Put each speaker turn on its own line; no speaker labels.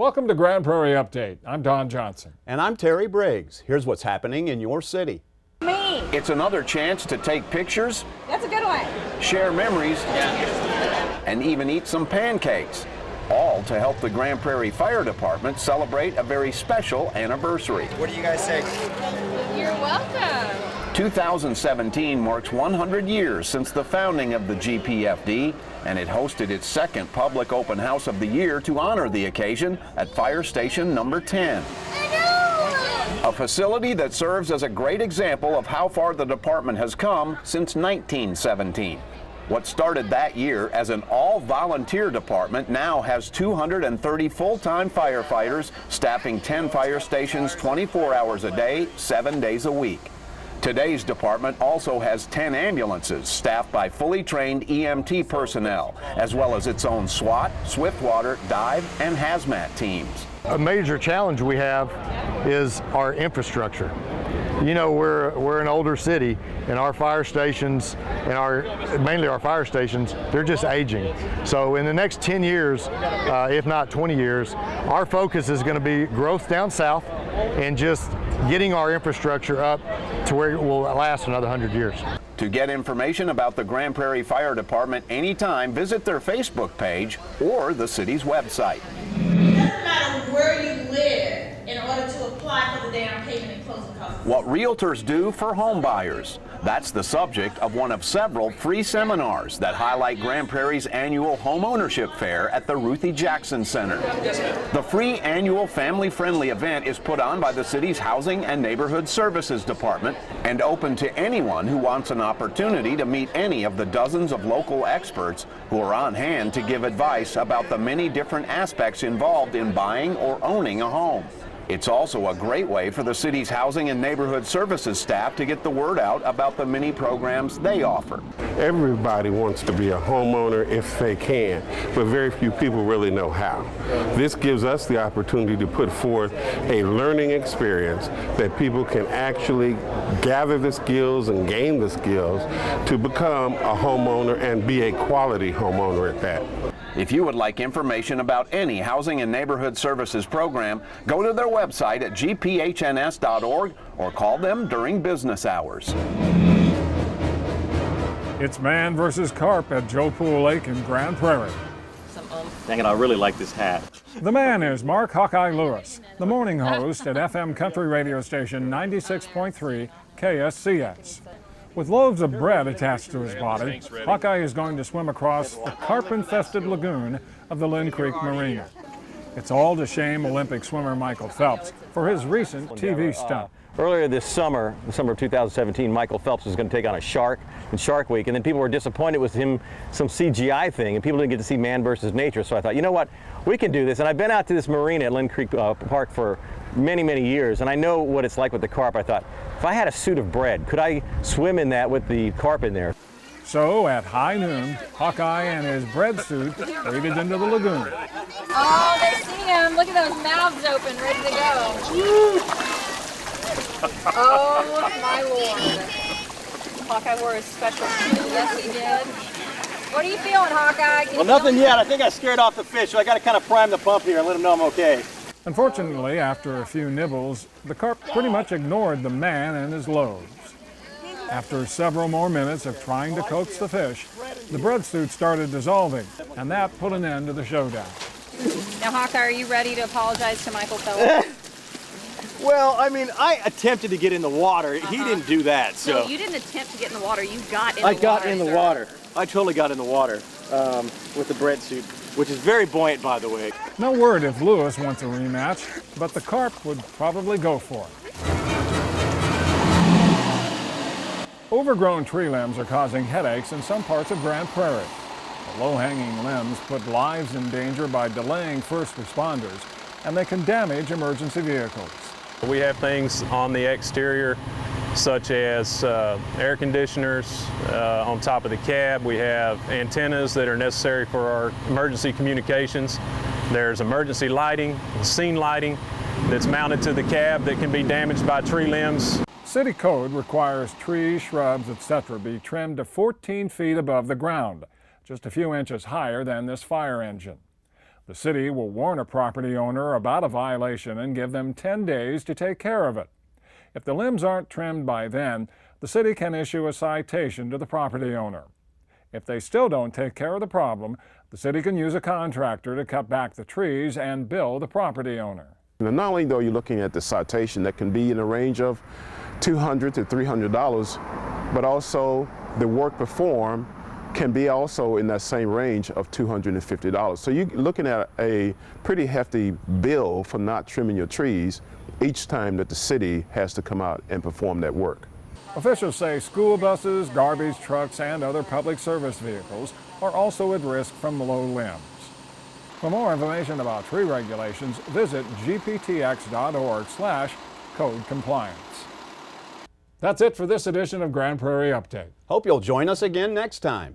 Welcome to Grand Prairie Update. I'm Don Johnson.
And I'm Terry Briggs. Here's what's happening in your city.
Me.
It's another chance to take pictures.
That's a good one.
Share memories. And even eat some pancakes. All to help the Grand Prairie Fire Department celebrate a very special anniversary.
What do you guys say?
You're welcome.
2017 marks 100 years since the founding of the GPFD, and it hosted its second public open house of the year to honor the occasion at Fire Station number 10. A facility that serves as a great example of how far the department has come since 1917. What started that year as an all-volunteer department now has 230 full-time firefighters staffing 10 fire stations 24 hours a day, 7 days a week. Today's department also has 10 ambulances staffed by fully trained EMT personnel, as well as its own SWAT, swiftwater, dive, and hazmat teams.
A major challenge we have is our infrastructure. You know, we're an older city, and our fire stations, and mainly our fire stations, they're just aging. So in the next 10 years, if not 20 years, our focus is going to be growth down south and just getting our infrastructure up to where it will last another 100 years.
To get information about the Grand Prairie Fire Department anytime, visit their Facebook page or the city's website.
It doesn't matter where you live in order to apply for the down payment and closing costs.
What realtors do for home buyers. That's the subject of one of several free seminars that highlight Grand Prairie's annual Homeownership Fair at the Ruthie Jackson Center. The free annual family-friendly event is put on by the city's Housing and Neighborhood Services Department and open to anyone who wants an opportunity to meet any of the dozens of local experts who are on hand to give advice about the many different aspects involved in buying or owning a home. It's also a great way for the city's Housing and Neighborhood Services staff to get the word out about the many programs they offer.
Everybody wants to be a homeowner if they can, but very few people really know how. This gives us the opportunity to put forth a learning experience that people can actually gather the skills and gain the skills to become a homeowner and be a quality homeowner at that.
If you would like information about any Housing and Neighborhood Services program, go to their website at gphns.org or call them during business hours.
It's man versus carp at Joe Pool Lake in Grand Prairie.
Dang it, I really like this hat.
The man is Mark Hawkeye Lewis, the morning host at FM country radio station 96.3 KSCS. With loaves of bread attached to his body, Hawkeye is going to swim across the carp-infested lagoon of the Lynn Creek Marina. It's all to shame Olympic swimmer Michael Phelps for his recent TV stunt.
Earlier this summer, the summer of 2017, Michael Phelps was going to take on a shark in Shark Week, and then people were disappointed with him, some CGI thing, and people didn't get to see man versus nature. So I thought, you know what, we can do this. And I've been out to this marina at Lynn Creek Park for many, many years, and I know what it's like with the carp. I thought, if I had a suit of bread, could I swim in that with the carp in there?
So at high noon, Hawkeye and his bread suit waded into the lagoon.
Oh, they see him. Look at those mouths open, ready to go. Oh, my Lord. Hawkeye wore his special suit. Yes, he did. What are you feeling, Hawkeye?
Well, nothing yet. I think I scared off the fish, so I got to kind of prime the pump here and let him know I'm okay.
Unfortunately, after a few nibbles, the carp pretty much ignored the man and his loaves. After several more minutes of trying to coax the fish, the bread suit started dissolving, and that put an end to the showdown.
Now, Hawkeye, are you ready to apologize to Michael Phelps?
Well, I mean, I attempted to get in the water. He didn't do that, so.
No, you didn't attempt to get in the water. You got in the water.
I got in the
sir.
water. I totally got in the water with the bread suit, which is very buoyant, by the way.
No word if Lewis wants a rematch, but the carp would probably go for it. Overgrown tree limbs are causing headaches in some parts of Grand Prairie. The low-hanging limbs put lives in danger by delaying first responders, and they can damage emergency vehicles.
We have things on the exterior such as air conditioners on top of the cab. We have antennas that are necessary for our emergency communications. There's emergency lighting, scene lighting that's mounted to the cab that can be damaged by tree limbs.
City code requires trees, shrubs, etc. be trimmed to 14 feet above the ground, just a few inches higher than this fire engine. The city will warn a property owner about a violation and give them 10 days to take care of it. If the limbs aren't trimmed by then, the city can issue a citation to the property owner. If they still don't take care of the problem, the city can use a contractor to cut back the trees and bill the property owner.
Now, not only though you're looking at the citation that can be in the range of $200 to $300, but also the work performed can be also in that same range of $250. So you're looking at a pretty hefty bill for not trimming your trees each time that the city has to come out and perform that work.
Officials say school buses, garbage trucks, and other public service vehicles are also at risk from low limbs. For more information about tree regulations, visit gptx.org/code compliance. That's it for this edition of Grand Prairie Update.
Hope you'll join us again next time.